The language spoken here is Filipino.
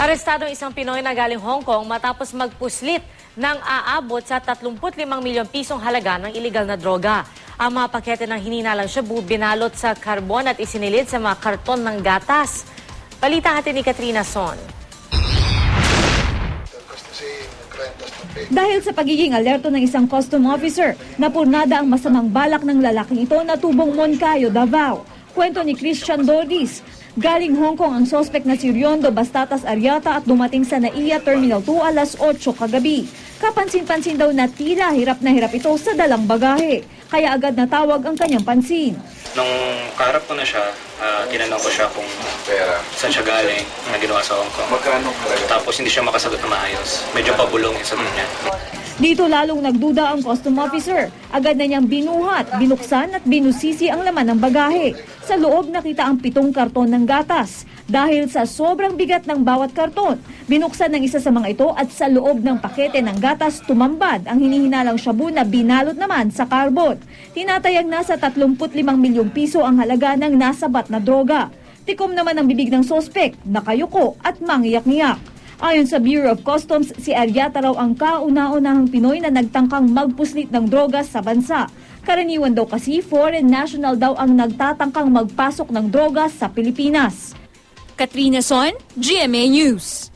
Arestado ang isang Pinoy na galing Hong Kong matapos magpuslit ng aabot sa 35 milyong pisong halaga ng iligal na droga. Ang mga pakete ng hininalang shabu binalot sa karbon at isinilid sa mga karton ng gatas. Balita natin ni Katrina Son. Dahil sa pagiging alerto ng isang custom officer, napurnada ang masamang balak ng lalaking ito na tubong Moncayo, Davao. Kwento ni Christian Dordis, galing Hong Kong ang sospek na si Riondo Bastatas Ariata at dumating sa NAIA Terminal 2 alas 8 kagabi. Kapansin-pansin daw na tila hirap na hirap ito sa dalang bagahe, kaya agad natawag ang kanyang pansin. Nung kaharap ko na siya, tinanong ko siya kung saan siya galing, na ginawa sa Hong Kong. Tapos hindi siya makasagot na maayos. Medyo pabulong yung sagot niya. Dito lalong nagduda ang custom officer. Agad na niyang binuhat, binuksan at binusisi ang laman ng bagahe. Sa loob nakita ang 7 karton ng gatas. Dahil sa sobrang bigat ng bawat karton, binuksan ng isa sa mga ito at sa loob ng pakete ng gatas tumambad ang hinihinalang shabu na binalot naman sa karbon. Tinatayang nasa 35 milyong piso ang halaga ng nasabat na droga. Tikom naman ang bibig ng sospek, nakayuko at mangiyak-ngiyak. Ayon sa Bureau of Customs, si Ariata raw ang kauna-unahang Pinoy na nagtangkang magpuslit ng droga sa bansa. Karaniwan daw kasi foreign national daw ang nagtatangkang magpasok ng droga sa Pilipinas. Katrina Son, GMA News.